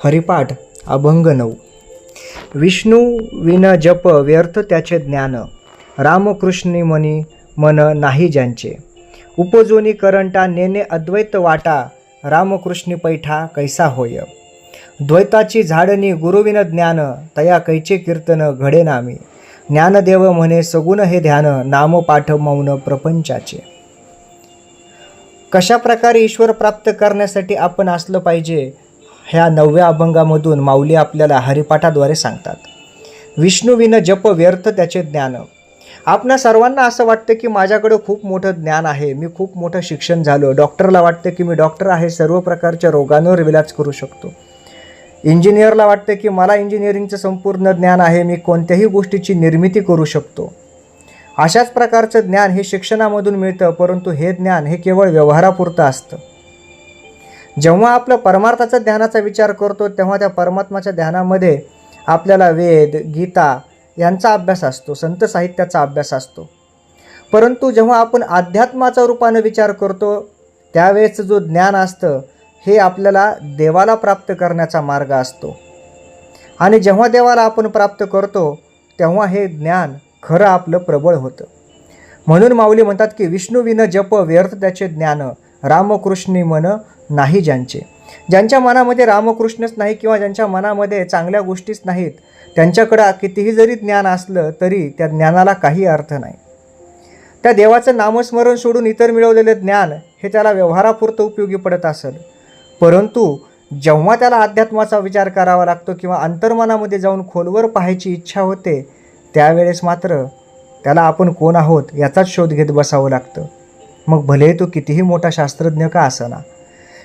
हरिपाठ अभंग 9. विष्णू विन जप व्यर्थ त्याचे ज्ञान, रामकृष्णी मनी मन नाही ज्यांचे. उपजोनी करंटा नेने अद्वैत वाटा, रामकृष्णी पैठा कैसा होय. द्वैताची झाडणी गुरुविन ज्ञान, तया कैचे कीर्तन घडे नामी. ज्ञानदेव म्हणे सगुण हे ध्यान, नाम पाठ मौन प्रपंचाचे. कशा प्रकारे ईश्वर प्राप्त करण्यासाठी आपण असलं पाहिजे, ह्या 9व्या अभंगामधून माऊली आपल्याला हरिपाठाद्वारे सांगतात. विष्णू विन जप व्यर्थ त्याचे ज्ञान. आपणा सर्वांना असं वाटतं की माझ्याकडे खूप मोठं ज्ञान आहे, मी खूप मोठं शिक्षण झालो. डॉक्टरला वाटतं की मी डॉक्टर आहे, सर्व प्रकारच्या रोगांवर इलाज करू शकतो. इंजिनियरला वाटतं की मला इंजिनिअरिंगचं संपूर्ण ज्ञान आहे, मी कोणत्याही गोष्टीची निर्मिती करू शकतो. अशाच प्रकारचं ज्ञान हे शिक्षणामधून मिळतं, परंतु हे ज्ञान हे केवळ व्यवहारापुरतं असतं. जेव्हा आपलं परमार्थाचा ध्यानाचा विचार करतो, तेव्हा त्या परमात्माच्या ध्यानामध्ये आपल्याला वेद, गीता यांचा अभ्यास असतो, संत साहित्याचा अभ्यास असतो. परंतु जेव्हा आपण अध्यात्माचा रूपाने विचार करतो, त्यावेळेचं जो ज्ञान असतं हे आपल्याला देवाला प्राप्त करण्याचा मार्ग असतो. आणि जेव्हा देवाला आपण प्राप्त करतो, तेव्हा हे ज्ञान खरं आपलं प्रबळ होतं. म्हणून माऊली म्हणतात की विष्णू विन जप व्यर्थ त्याचे ज्ञान, रामकृष्णी मन नाही ज्यांचे. ज्यांच्या मनामध्ये रामकृष्णच नाही किंवा ज्यांच्या मनामध्ये चांगल्या गोष्टीच नाहीत, त्यांच्याकडं कितीही जरी ज्ञान असलं तरी त्या ज्ञानाला काही अर्थ नाही. त्या देवाचं नामस्मरण सोडून इतर मिळवलेले ज्ञान हे त्याला व्यवहारापुरतं उपयोगी पडत असेल, परंतु जेव्हा त्याला अध्यात्माचा विचार करावा लागतो किंवा अंतर्मनामध्ये जाऊन खोलवर पाहायची इच्छा होते, त्यावेळेस मात्र त्याला आपण कोण आहोत याचाच शोध घेत बसावं लागतं. मग भले तो कितीही मोठा शास्त्रज्ञ का असेना,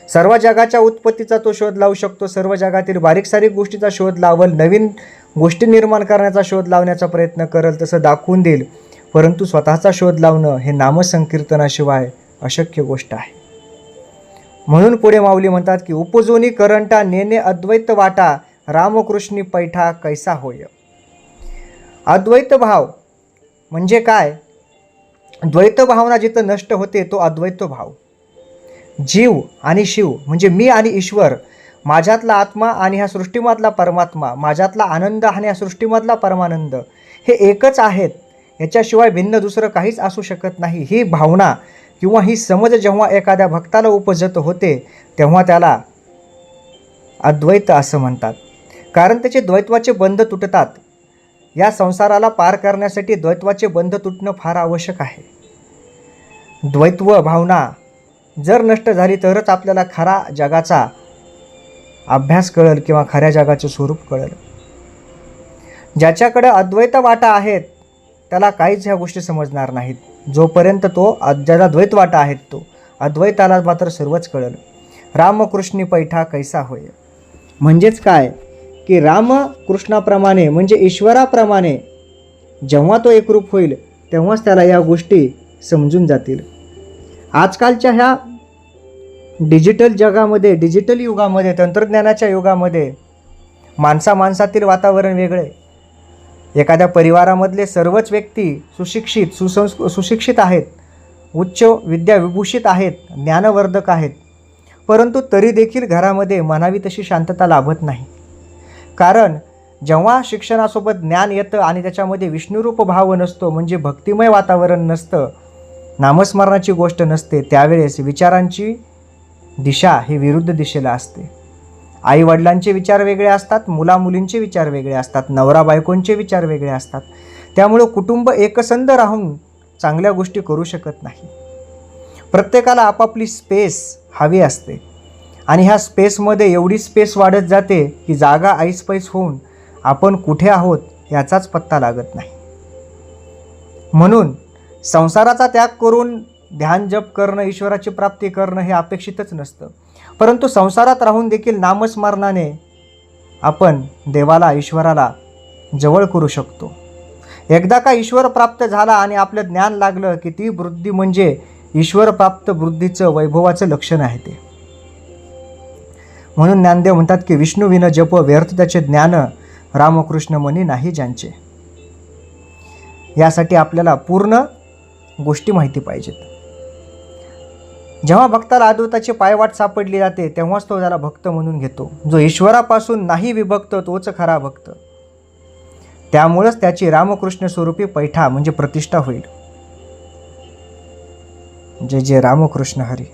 सर्व जगाच्या उत्पत्तीचा तो शोध लावू शकतो, सर्व जगातील बारीक सारीक गोष्टीचा शोध लावल, नवीन गोष्टी निर्माण करण्याचा शोध लावण्याचा प्रयत्न करेल, तसं दाखवून देईल. परंतु स्वतःचा शोध लावणं हे नामसंकीर्तनाशिवाय अशक्य गोष्ट आहे. म्हणून पुढे माऊली म्हणतात की उपजोनी करंटा नेने अद्वैत वाटा, रामकृष्णी पैठा कैसा होय. अद्वैत भाव म्हणजे काय? द्वैत भावना जिथं नष्ट होते तो अद्वैत भाव. जीव आणि शिव म्हणजे मी आणि ईश्वर, माझ्यातला आत्मा आणि ह्या सृष्टीमधला परमात्मा, माझ्यातला आनंद आणि ह्या सृष्टीमधला परमानंद हे एकच आहेत, याच्याशिवाय भिन्न दुसरं काहीच असू शकत नाही. ही भावना किंवा ही समज जेव्हा एखाद्या भक्ताला उपजत होते, तेव्हा त्याला अद्वैत असं म्हणतात. कारण त्याचे द्वैत्वाचे बंध तुटतात. या संसाराला पार करण्यासाठी द्वैत्वाचे बंध तुटणं फार आवश्यक आहे. द्वैत्व भावना जर नष्ट झाली तरच आपल्याला खरा जगाचा अभ्यास कळेल किंवा खऱ्या जगाचे स्वरूप कळेल. ज्याच्याकडे अद्वैत वाटा आहेत त्याला काहीच ह्या गोष्टी समजणार नाहीत. जोपर्यंत ज्याला द्वैत वाटा आहेत तो अद्वैताला मात्र सर्वच कळेल. रामकृष्णी पैठा कैसा होय. म्हणजेच काय की रामकृष्णाप्रमाणे म्हणजे ईश्वराप्रमाणे जेव्हा तो एकरूप होईल, तेव्हाच त्याला या गोष्टी समजून जातील. आजकालच्या ह्या डिजिटल जगामध्ये, डिजिटल युगामध्ये, तंत्रज्ञानाच्या युगामध्ये माणसातील वातावरण वेगळे. एखाद्या परिवारामधले सर्वच व्यक्ती सुशिक्षित आहेत, उच्च विद्याविभूषित आहेत, ज्ञानवर्धक आहेत, परंतु तरी देखील घरामध्ये म्हणावी तशी शांतता लाभत नाही. कारण जेव्हा शिक्षणासोबत ज्ञान येतं आणि त्याच्यामध्ये विष्णुरूप भाव नसतो, म्हणजे भक्तिमय वातावरण नसतं, नामस्मरणाची गोष्ट नसते, त्यावेळेस विचारांची दिशा ही विरुद्ध दिशेला असते. आई वडिलांचे विचार वेगळे असतात, मुलामुलींचे विचार वेगळे असतात, नवरा बायकोंचे विचार वेगळे असतात. त्यामुळं कुटुंब एकसंध राहून चांगल्या गोष्टी करू शकत नाही. प्रत्येकाला आपापली स्पेस हवी असते आणि ह्या स्पेसमध्ये एवढी स्पेस वाढत जाते की जागा ऐसपैस होऊन आपण कुठे आहोत याचाच पत्ता लागत नाही. म्हणून संसाराचा त्याग करून ध्यान जप करणं, ईश्वराची प्राप्ती करणं हे अपेक्षितच नसतं. परंतु संसारात राहून देखील नामस्मरणाने आपण देवाला, ईश्वराला जवळ करू शकतो. एकदा का ईश्वर प्राप्त झाला आणि आपलं ज्ञान लागलं की ती वृद्धी म्हणजे ईश्वर प्राप्त वृद्धीचं, वैभवाचं लक्षण आहे ते. म्हणून ज्ञानदेव म्हणतात की विष्णू विन जप व्यर्थ त्याचे ज्ञान, रामकृष्ण मनी नाही ज्यांचे. यासाठी आपल्याला पूर्ण गोष्टी माहिती पाहिजेत. जेव्हा भक्ताला अद्वैताची पायवाट सापडली जाते तेव्हाच तो त्याला भक्त म्हणून घेतो. जो ईश्वरापासून नाही विभक्त तोच खरा भक्त. त्यामुळंच त्याची रामकृष्ण स्वरूपी पैठा म्हणजे प्रतिष्ठा होईल. जय जय रामकृष्ण हरी.